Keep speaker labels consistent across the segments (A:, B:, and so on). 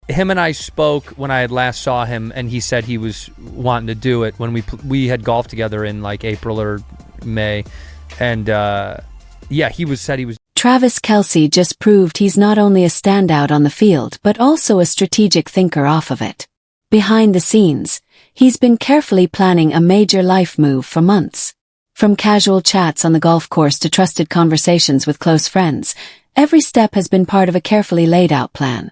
A: him and I spoke when I had last saw him, and he said he was wanting to do it when we had golfed together in like April or May, and yeah, said he was.
B: Travis Kelce just proved he's not only a standout on the field but also a strategic thinker off of it. Behind the scenes, he's been carefully planning a major life move for months. From casual chats on the golf course to trusted conversations with close friends, every step has been part of a carefully laid out plan.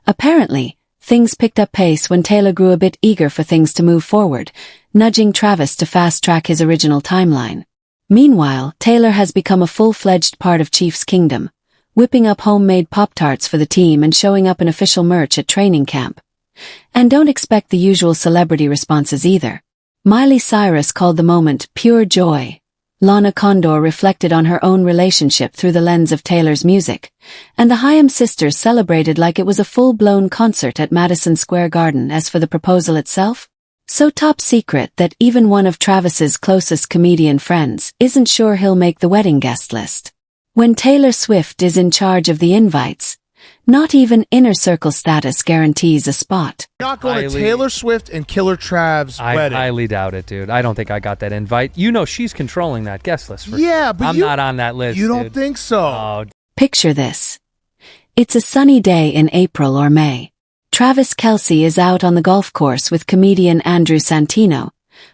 B: Apparently, things picked up pace when Taylor grew a bit eager for things to move forward, nudging Travis to fast-track his original timeline. Meanwhile, Taylor has become a full-fledged part of Chiefs Kingdom, whipping up homemade Pop-Tarts for the team and showing up in official merch at training camp. And don't expect the usual celebrity responses either. Miley Cyrus called the moment pure joy. Lana Condor reflected on her own relationship through the lens of Taylor's music, and the Hyam sisters celebrated like it was a full-blown concert at Madison Square Garden. As for the proposal itself, so top secret that even one of Travis's closest comedian friends isn't sure he'll make the wedding guest list. When Taylor Swift is in charge of the invites, not even inner circle status guarantees a spot.
C: Not going to Taylor Swift and Killer Trav's wedding.
A: I highly doubt it, dude. I don't think I got that invite. You know she's controlling that guest list.
C: Yeah, but
A: I'm not on that list.
C: You don't think so?
A: Oh.
B: Picture this. It's a sunny day in April or May. Travis Kelce is out on the golf course with comedian Andrew Santino,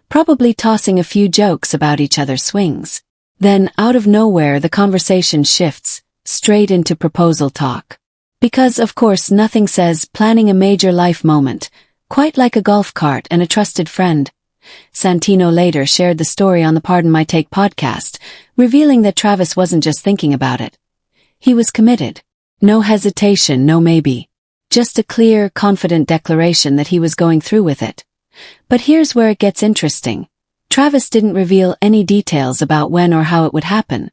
B: probably tossing a few jokes about each other's swings. Then, out of nowhere, the conversation shifts, straight into proposal talk. Because, of course, nothing says planning a major life moment quite like a golf cart and a trusted friend. Santino later shared the story on the Pardon My Take podcast, revealing that Travis wasn't just thinking about it. He was committed. No hesitation, no maybe. Just a clear, confident declaration that he was going through with it. But here's where it gets interesting. Travis didn't reveal any details about when or how it would happen.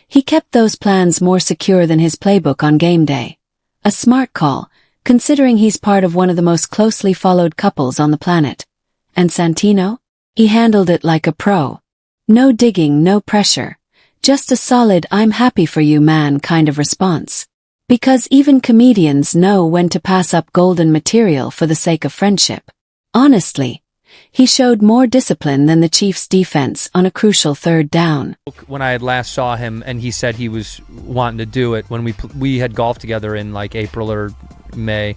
B: He kept those plans more secure than his playbook on game day. A smart call, considering he's part of one of the most closely followed couples on the planet. And Santino? He handled it like a pro. No digging, no pressure. Just a solid "I'm happy for you, man" kind of response. Because even comedians know when to pass up golden material for the sake of friendship. Honestly, he showed more discipline than the Chiefs' defense on a crucial third down.
A: When I had last saw him, and he said he was wanting to do it when we had golfed together in like April or May,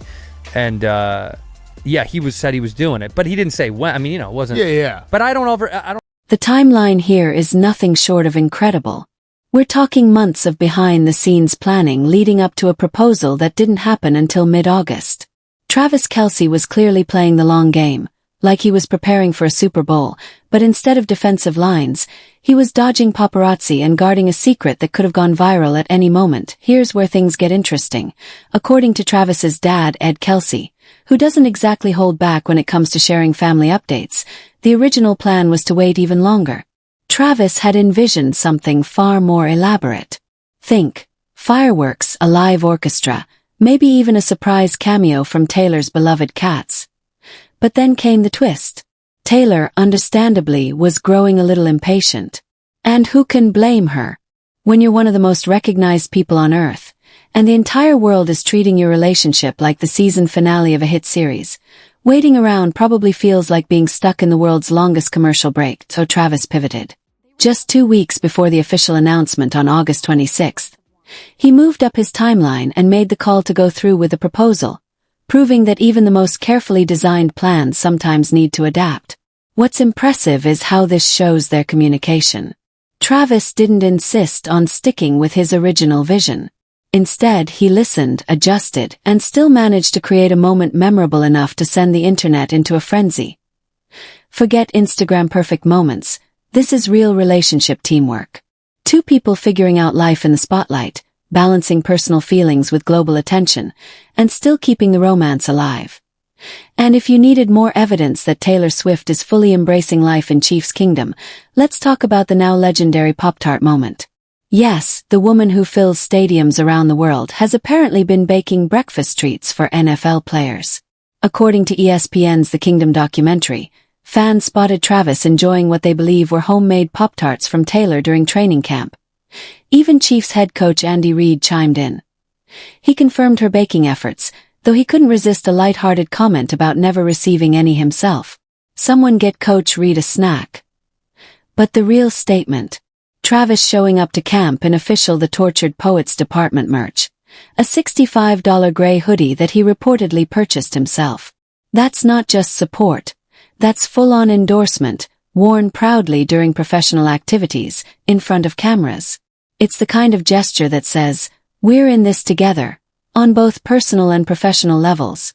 A: and yeah, said he was doing it, but he didn't say when. I mean, it wasn't.
C: Yeah.
A: But I don't.
B: The timeline here is nothing short of incredible. We're talking months of behind-the-scenes planning leading up to a proposal that didn't happen until mid-August. Travis Kelce was clearly playing the long game, like he was preparing for a Super Bowl, but instead of defensive lines, he was dodging paparazzi and guarding a secret that could have gone viral at any moment. Here's where things get interesting. According to Travis's dad, Ed Kelce, who doesn't exactly hold back when it comes to sharing family updates, the original plan was to wait even longer. Travis had envisioned something far more elaborate. Think fireworks, a live orchestra, maybe even a surprise cameo from Taylor's beloved Cats. But then came the twist. Taylor, understandably, was growing a little impatient. And who can blame her? When you're one of the most recognized people on Earth, and the entire world is treating your relationship like the season finale of a hit series, waiting around probably feels like being stuck in the world's longest commercial break, so Travis pivoted. Just 2 weeks before the official announcement on August 26th, he moved up his timeline and made the call to go through with the proposal, proving that even the most carefully designed plans sometimes need to adapt. What's impressive is how this shows their communication. Travis didn't insist on sticking with his original vision. Instead, he listened, adjusted, and still managed to create a moment memorable enough to send the internet into a frenzy. Forget Instagram perfect moments. This is real relationship teamwork. Two people figuring out life in the spotlight, balancing personal feelings with global attention, and still keeping the romance alive. And if you needed more evidence that Taylor Swift is fully embracing life in Chiefs Kingdom, let's talk about the now legendary Pop-Tart moment. Yes, the woman who fills stadiums around the world has apparently been baking breakfast treats for NFL players. According to ESPN's The Kingdom documentary, fans spotted Travis enjoying what they believe were homemade Pop-Tarts from Taylor during training camp. Even Chiefs head coach Andy Reid chimed in. He confirmed her baking efforts, though he couldn't resist a light-hearted comment about never receiving any himself. Someone get Coach Reed a snack. But the real statement. Travis showing up to camp in official The Tortured Poets Department merch. A $65 gray hoodie that he reportedly purchased himself. That's not just support. That's full-on endorsement, worn proudly during professional activities, in front of cameras. It's the kind of gesture that says, we're in this together, on both personal and professional levels.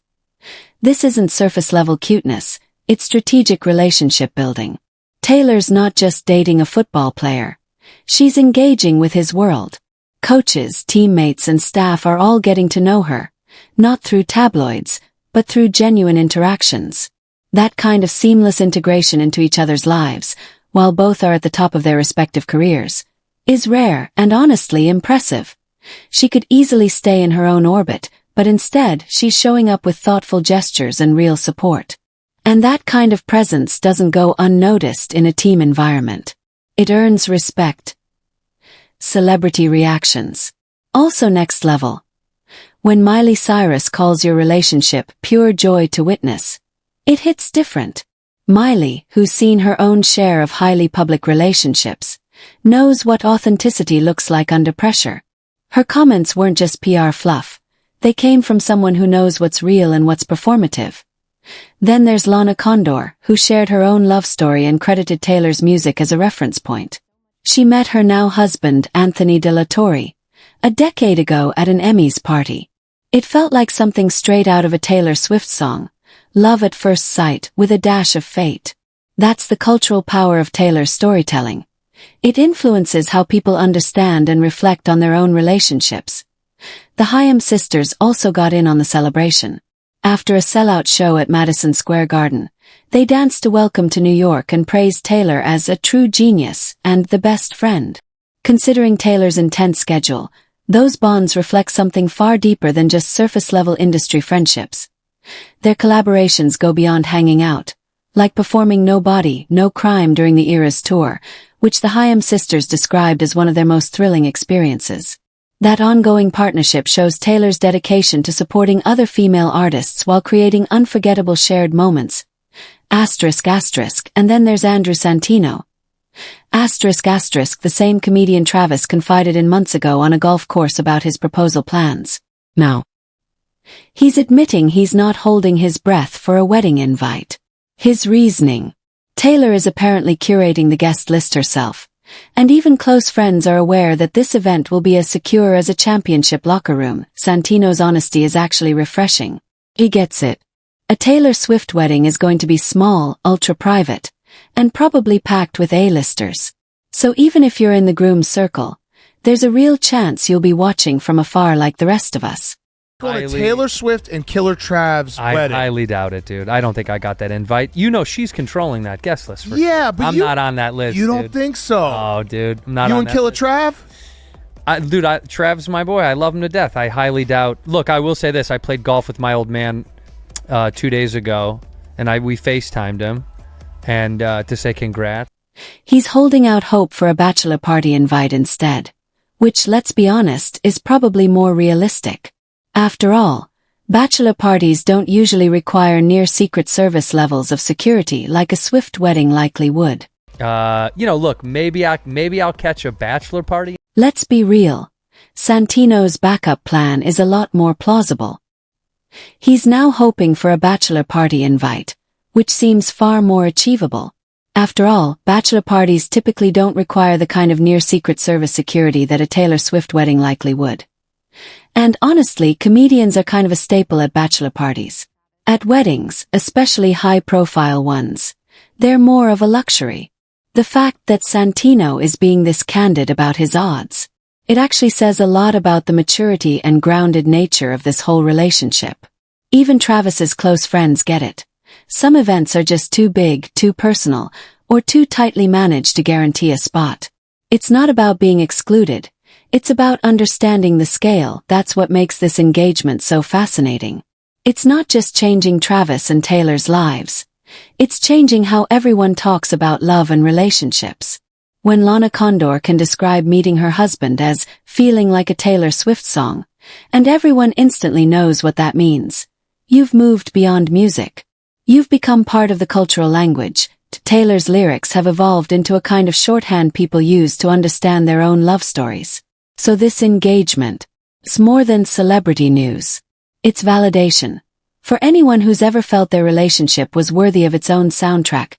B: This isn't surface-level cuteness, it's strategic relationship building. Taylor's not just dating a football player. She's engaging with his world. Coaches, teammates, and staff are all getting to know her, not through tabloids, but through genuine interactions. That kind of seamless integration into each other's lives, while both are at the top of their respective careers, is rare and honestly impressive. She could easily stay in her own orbit, but instead she's showing up with thoughtful gestures and real support. And that kind of presence doesn't go unnoticed in a team environment. It earns respect. Celebrity reactions. Also next level. When Miley Cyrus calls your relationship pure joy to witness, it hits different. Miley, who's seen her own share of highly public relationships, knows what authenticity looks like under pressure. Her comments weren't just PR fluff. They came from someone who knows what's real and what's performative. Then there's Lana Condor, who shared her own love story and credited Taylor's music as a reference point. She met her now husband, Anthony De La Torre, a decade ago at an Emmys party. It felt like something straight out of a Taylor Swift song, love at first sight with a dash of fate. That's the cultural power of Taylor's storytelling. It influences how people understand and reflect on their own relationships. The Haim sisters also got in on the celebration. After a sellout show at Madison Square Garden, they danced to Welcome to New York and praised Taylor as a true genius and the best friend. Considering Taylor's intense schedule, those bonds reflect something far deeper than just surface-level industry friendships. Their collaborations go beyond hanging out, like performing No Body, No Crime during the Eras tour, which the Haim sisters described as one of their most thrilling experiences. That ongoing partnership shows Taylor's dedication to supporting other female artists while creating unforgettable shared moments. Asterisk, and then there's Andrew Santino. Asterisk, the same comedian Travis confided in months ago on a golf course about his proposal plans. Now, he's admitting he's not holding his breath for a wedding invite. His reasoning. Taylor is apparently curating the guest list herself, and even close friends are aware that this event will be as secure as a championship locker room. Santino's honesty is actually refreshing. He gets it. A Taylor Swift wedding is going to be small, ultra-private, and probably packed with A-listers. So even if you're in the groom's circle, there's a real chance you'll be watching from afar like the rest of us.
C: Going to Taylor Swift and Killer Trav's wedding.
A: I highly doubt it, dude. I don't think I got that invite. You know she's controlling that guest list. For
C: yeah,
A: sure.
C: but
A: I'm not on that list.
C: You don't
A: dude.
C: think so?
A: Oh, dude, I'm not
C: you
A: on
C: and
A: that
C: Killer
A: list.
C: Trav?
A: Trav's my boy. I love him to death. I highly doubt. Look, I will say this. I played golf with my old man 2 days ago, and we FaceTimed him and to say congrats.
B: He's holding out hope for a bachelor party invite instead, which, let's be honest, is probably more realistic. After all, bachelor parties don't usually require near Secret Service levels of security like a Swift wedding likely would.
A: Look, maybe I'll catch a bachelor party.
B: Let's be real. Santino's backup plan is a lot more plausible. He's now hoping for a bachelor party invite, which seems far more achievable. After all, bachelor parties typically don't require the kind of near Secret Service security that a Taylor Swift wedding likely would. And honestly, comedians are kind of a staple at bachelor parties. At weddings, especially high-profile ones, they're more of a luxury. The fact that Santino is being this candid about his odds, it actually says a lot about the maturity and grounded nature of this whole relationship. Even Travis's close friends get it. Some events are just too big, too personal, or too tightly managed to guarantee a spot. It's not about being excluded. It's about understanding the scale. That's what makes this engagement so fascinating. It's not just changing Travis and Taylor's lives. It's changing how everyone talks about love and relationships. When Lana Condor can describe meeting her husband as feeling like a Taylor Swift song, And everyone instantly knows what that means. You've moved beyond music. You've become part of the cultural language. Taylor's lyrics have evolved into a kind of shorthand people use to understand their own love stories. So this engagement is more than celebrity news. It's validation. For anyone who's ever felt their relationship was worthy of its own soundtrack,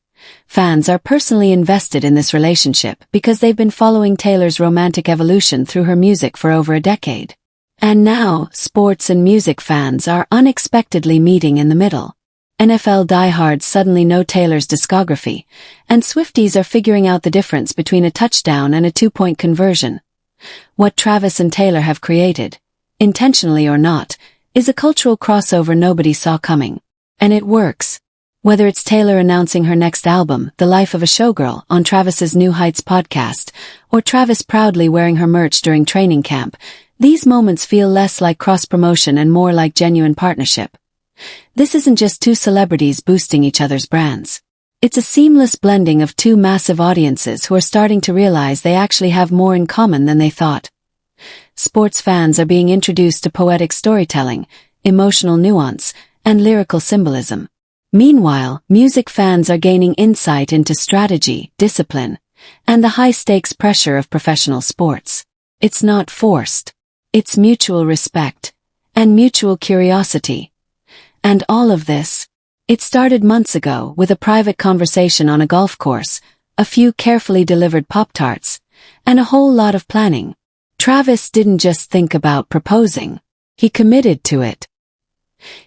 B: fans are personally invested in this relationship because they've been following Taylor's romantic evolution through her music for over a decade. And now, sports and music fans are unexpectedly meeting in the middle. NFL diehards suddenly know Taylor's discography, and Swifties are figuring out the difference between a touchdown and a two-point conversion. What Travis and Taylor have created, intentionally or not, is a cultural crossover nobody saw coming. And it works. Whether it's Taylor announcing her next album, The Life of a Showgirl, on Travis's New Heights podcast, or Travis proudly wearing her merch during training camp, these moments feel less like cross-promotion and more like genuine partnership. This isn't just two celebrities boosting each other's brands. It's a seamless blending of two massive audiences who are starting to realize they actually have more in common than they thought. Sports fans are being introduced to poetic storytelling, emotional nuance, and lyrical symbolism. Meanwhile, music fans are gaining insight into strategy, discipline, and the high-stakes pressure of professional sports. It's not forced. It's mutual respect and mutual curiosity. And all of this, it started months ago with a private conversation on a golf course, a few carefully delivered Pop-Tarts, and a whole lot of planning. Travis didn't just think about proposing. He committed to it.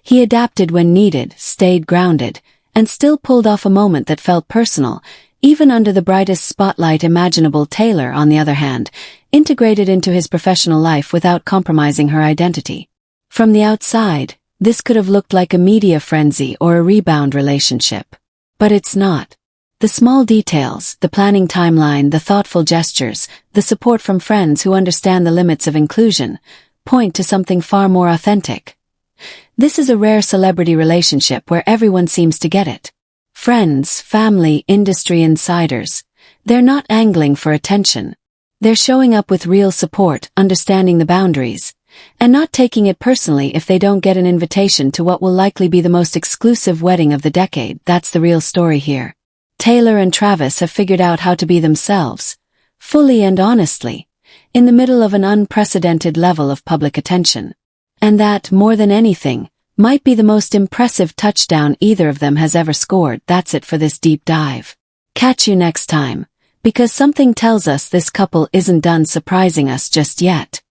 B: He adapted when needed, stayed grounded, and still pulled off a moment that felt personal, even under the brightest spotlight imaginable. Taylor, on the other hand, integrated into his professional life without compromising her identity. From the outside, this could have looked like a media frenzy or a rebound relationship. But it's not. The small details, the planning timeline, the thoughtful gestures, the support from friends who understand the limits of inclusion, point to something far more authentic. This is a rare celebrity relationship where everyone seems to get it. Friends, family, industry insiders. They're not angling for attention. They're showing up with real support, understanding the boundaries, and not taking it personally if they don't get an invitation to what will likely be the most exclusive wedding of the decade. That's the real story here. Taylor and Travis have figured out how to be themselves, fully and honestly, in the middle of an unprecedented level of public attention. And that, more than anything, might be the most impressive touchdown either of them has ever scored. That's it for this deep dive. Catch you next time, because something tells us this couple isn't done surprising us just yet.